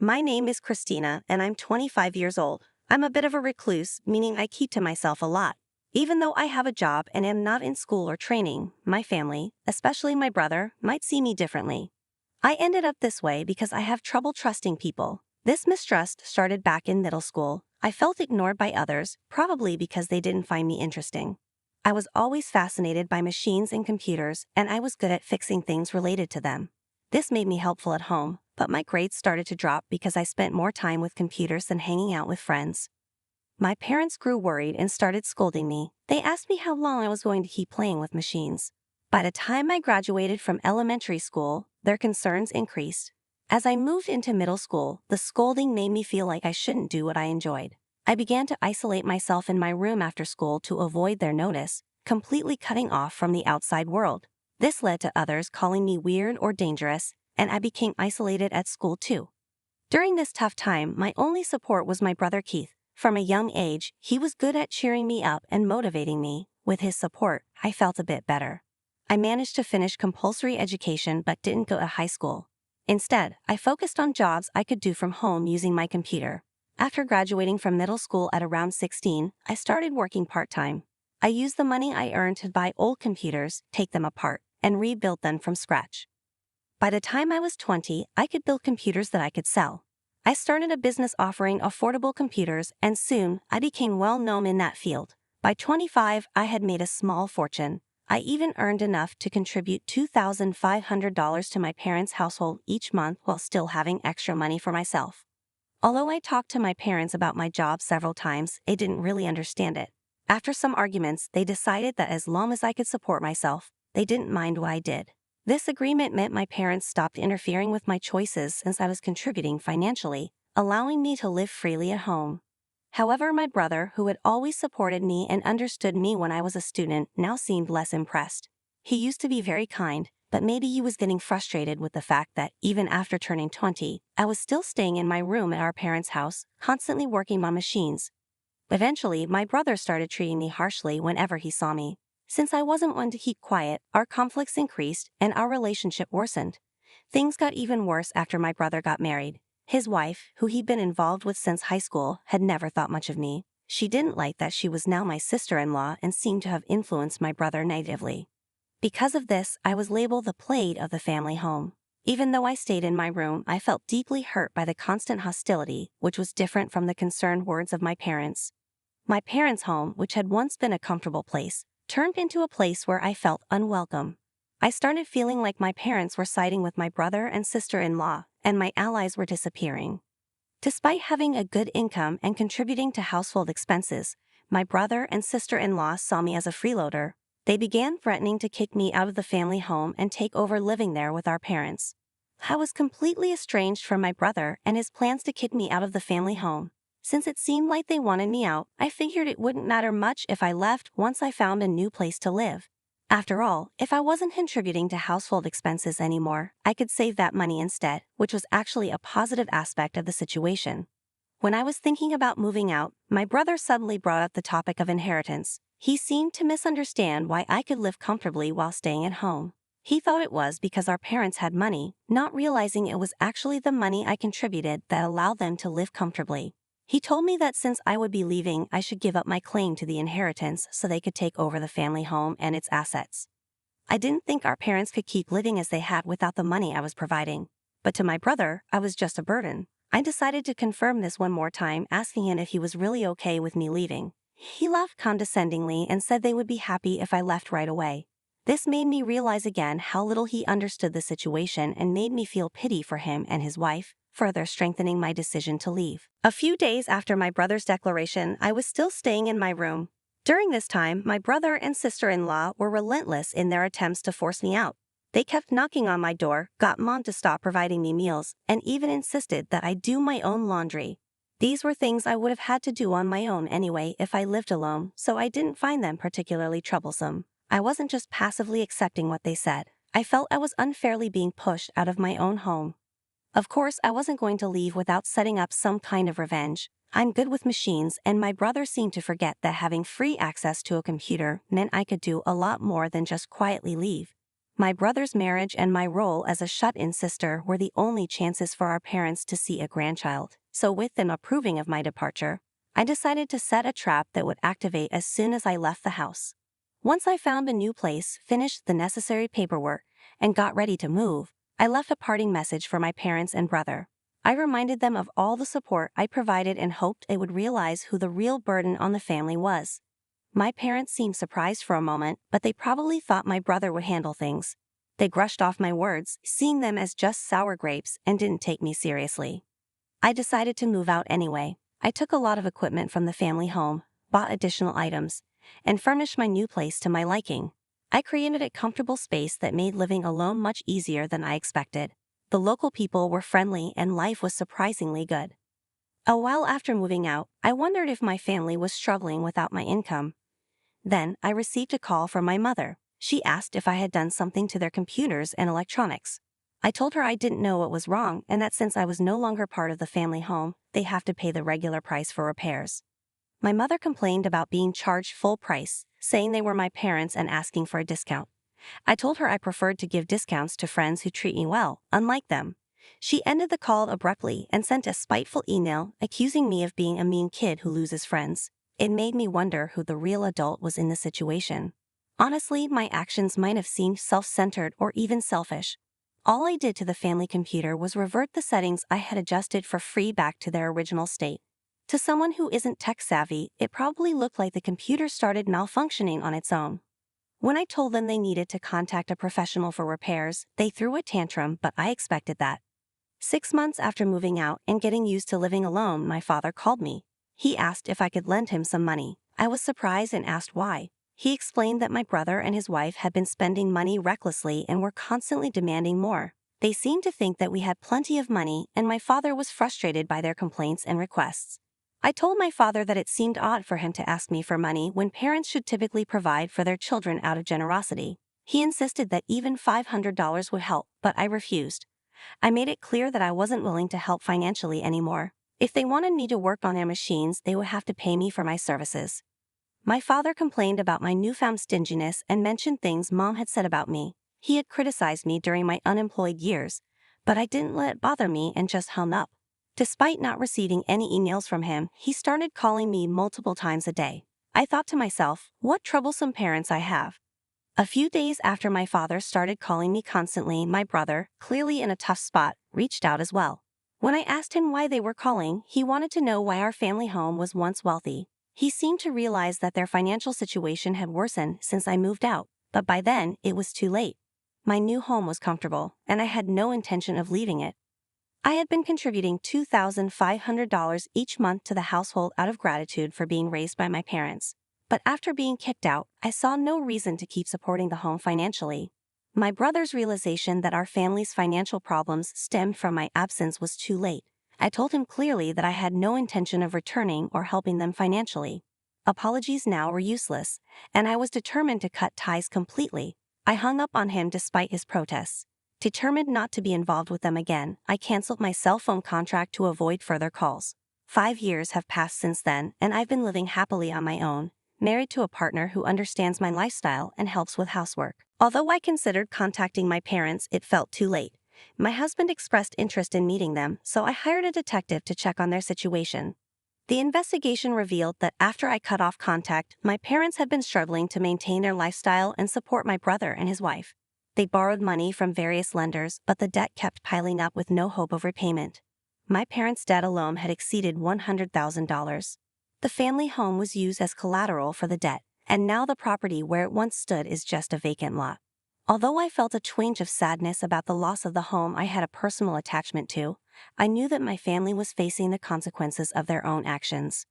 My name is Christina, and I'm 25 years old. I'm a bit of a recluse, meaning I keep to myself a lot. Even though I have a job and am not in school or training, my family, especially my brother, might see me differently. I ended up this way because I have trouble trusting people. This mistrust started back in middle school. I felt ignored by others, probably because they didn't find me interesting. I was always fascinated by machines and computers, and I was good at fixing things related to them. This made me helpful at home, but my grades started to drop because I spent more time with computers than hanging out with friends. My parents grew worried and started scolding me. They asked me how long I was going to keep playing with machines. By the time I graduated from elementary school, their concerns increased. As I moved into middle school, the scolding made me feel like I shouldn't do what I enjoyed. I began to isolate myself in my room after school to avoid their notice, completely cutting off from the outside world. This led to others calling me weird or dangerous, and I became isolated at school too. During this tough time, my only support was my brother Keith. From a young age, he was good at cheering me up and motivating me. With his support, I felt a bit better. I managed to finish compulsory education but didn't go to high school. Instead, I focused on jobs I could do from home using my computer. After graduating from middle school at around 16, I started working part-time. I used the money I earned to buy old computers, take them apart, and rebuild them from scratch. By the time I was 20, I could build computers that I could sell. I started a business offering affordable computers, and soon I became well known in that field. By 25, I had made a small fortune. I even earned enough to contribute $2,500 to my parents' household each month while still having extra money for myself. Although I talked to my parents about my job several times, they didn't really understand it. After some arguments, they decided that as long as I could support myself, they didn't mind what I did. This agreement meant my parents stopped interfering with my choices since I was contributing financially, allowing me to live freely at home. However, my brother, who had always supported me and understood me when I was a student, now seemed less impressed. He used to be very kind, but maybe he was getting frustrated with the fact that, even after turning 20, I was still staying in my room at our parents' house, constantly working on machines. Eventually, my brother started treating me harshly whenever he saw me. Since I wasn't one to keep quiet, our conflicts increased and our relationship worsened. Things got even worse after my brother got married. His wife, who he'd been involved with since high school, had never thought much of me. She didn't like that she was now my sister-in-law and seemed to have influenced my brother negatively. Because of this, I was labeled the plague of the family home. Even though I stayed in my room, I felt deeply hurt by the constant hostility, which was different from the concerned words of my parents. My parents' home, which had once been a comfortable place, turned into a place where I felt unwelcome. I started feeling like my parents were siding with my brother and sister-in-law, and my allies were disappearing. Despite having a good income and contributing to household expenses, my brother and sister-in-law saw me as a freeloader. They began threatening to kick me out of the family home and take over living there with our parents. I was completely estranged from my brother and his plans to kick me out of the family home. Since it seemed like they wanted me out, I figured it wouldn't matter much if I left once I found a new place to live. After all, if I wasn't contributing to household expenses anymore, I could save that money instead, which was actually a positive aspect of the situation. When I was thinking about moving out, my brother suddenly brought up the topic of inheritance. He seemed to misunderstand why I could live comfortably while staying at home. He thought it was because our parents had money, not realizing it was actually the money I contributed that allowed them to live comfortably. He told me that since I would be leaving, I should give up my claim to the inheritance so they could take over the family home and its assets. I didn't think our parents could keep living as they had without the money I was providing. But to my brother, I was just a burden. I decided to confirm this one more time, asking him if he was really okay with me leaving. He laughed condescendingly and said they would be happy if I left right away. This made me realize again how little he understood the situation and made me feel pity for him and his wife, further strengthening my decision to leave. A few days after my brother's declaration, I was still staying in my room. During this time, my brother and sister-in-law were relentless in their attempts to force me out. They kept knocking on my door, got Mom to stop providing me meals, and even insisted that I do my own laundry. These were things I would have had to do on my own anyway if I lived alone, so I didn't find them particularly troublesome. I wasn't just passively accepting what they said. I felt I was unfairly being pushed out of my own home. Of course, I wasn't going to leave without setting up some kind of revenge. I'm good with machines, and my brother seemed to forget that having free access to a computer meant I could do a lot more than just quietly leave. My brother's marriage and my role as a shut-in sister were the only chances for our parents to see a grandchild. So with them approving of my departure, I decided to set a trap that would activate as soon as I left the house. Once I found a new place, finished the necessary paperwork, and got ready to move, I left a parting message for my parents and brother. I reminded them of all the support I provided and hoped they would realize who the real burden on the family was. My parents seemed surprised for a moment, but they probably thought my brother would handle things. They brushed off my words, seeing them as just sour grapes, and didn't take me seriously. I decided to move out anyway. I took a lot of equipment from the family home, bought additional items, and furnished my new place to my liking. I created a comfortable space that made living alone much easier than I expected. The local people were friendly and life was surprisingly good. A while after moving out, I wondered if my family was struggling without my income. Then, I received a call from my mother. She asked if I had done something to their computers and electronics. I told her I didn't know what was wrong and that since I was no longer part of the family home, they have to pay the regular price for repairs. My mother complained about being charged full price, saying they were my parents and asking for a discount. I told her I preferred to give discounts to friends who treat me well, unlike them. She ended the call abruptly and sent a spiteful email accusing me of being a mean kid who loses friends. It made me wonder who the real adult was in the situation. Honestly, my actions might have seemed self-centered or even selfish. All I did to the family computer was revert the settings I had adjusted for free back to their original state. To someone who isn't tech-savvy, it probably looked like the computer started malfunctioning on its own. When I told them they needed to contact a professional for repairs, they threw a tantrum, but I expected that. 6 months after moving out and getting used to living alone, my father called me. He asked if I could lend him some money. I was surprised and asked why. He explained that my brother and his wife had been spending money recklessly and were constantly demanding more. They seemed to think that we had plenty of money, and my father was frustrated by their complaints and requests. I told my father that it seemed odd for him to ask me for money when parents should typically provide for their children out of generosity. He insisted that even $500 would help, but I refused. I made it clear that I wasn't willing to help financially anymore. If they wanted me to work on their machines, they would have to pay me for my services. My father complained about my newfound stinginess and mentioned things Mom had said about me. He had criticized me during my unemployed years, but I didn't let it bother me and just hung up. Despite not receiving any emails from him, he started calling me multiple times a day. I thought to myself, what troublesome parents I have. A few days after my father started calling me constantly, my brother, clearly in a tough spot, reached out as well. When I asked him why they were calling, he wanted to know why our family home was once wealthy. He seemed to realize that their financial situation had worsened since I moved out, but by then, it was too late. My new home was comfortable, and I had no intention of leaving it. I had been contributing $2,500 each month to the household out of gratitude for being raised by my parents. But after being kicked out, I saw no reason to keep supporting the home financially. My brother's realization that our family's financial problems stemmed from my absence was too late. I told him clearly that I had no intention of returning or helping them financially. Apologies now were useless, and I was determined to cut ties completely. I hung up on him despite his protests. Determined not to be involved with them again, I canceled my cell phone contract to avoid further calls. 5 years have passed since then, and I've been living happily on my own, married to a partner who understands my lifestyle and helps with housework. Although I considered contacting my parents, it felt too late. My husband expressed interest in meeting them, so I hired a detective to check on their situation. The investigation revealed that after I cut off contact, my parents had been struggling to maintain their lifestyle and support my brother and his wife. They borrowed money from various lenders, but the debt kept piling up with no hope of repayment. My parents' debt alone had exceeded $100,000. The family home was used as collateral for the debt, and now the property where it once stood is just a vacant lot. Although I felt a twinge of sadness about the loss of the home I had a personal attachment to, I knew that my family was facing the consequences of their own actions.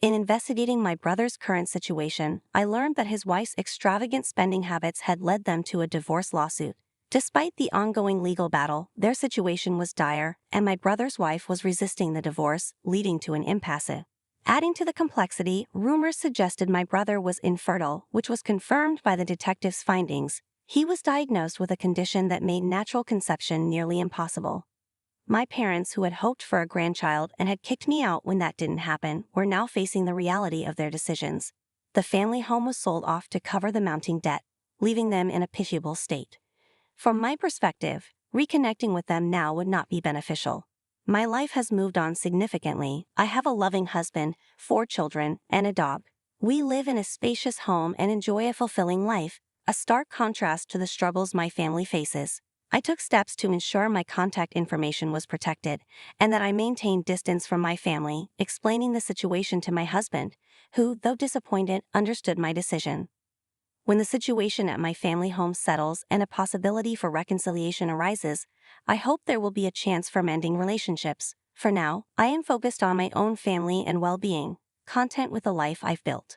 In investigating my brother's current situation, I learned that his wife's extravagant spending habits had led them to a divorce lawsuit. Despite the ongoing legal battle, their situation was dire, and my brother's wife was resisting the divorce, leading to an impasse. Adding to the complexity, rumors suggested my brother was infertile, which was confirmed by the detective's findings. He was diagnosed with a condition that made natural conception nearly impossible. My parents, who had hoped for a grandchild and had kicked me out when that didn't happen, were now facing the reality of their decisions. The family home was sold off to cover the mounting debt, leaving them in a pitiable state. From my perspective, reconnecting with them now would not be beneficial. My life has moved on significantly. I have a loving husband, 4 children, and a dog. We live in a spacious home and enjoy a fulfilling life, a stark contrast to the struggles my family faces. I took steps to ensure my contact information was protected and that I maintained distance from my family, explaining the situation to my husband, who, though disappointed, understood my decision. When the situation at my family home settles and a possibility for reconciliation arises, I hope there will be a chance for mending relationships. For now, I am focused on my own family and well-being, content with the life I've built.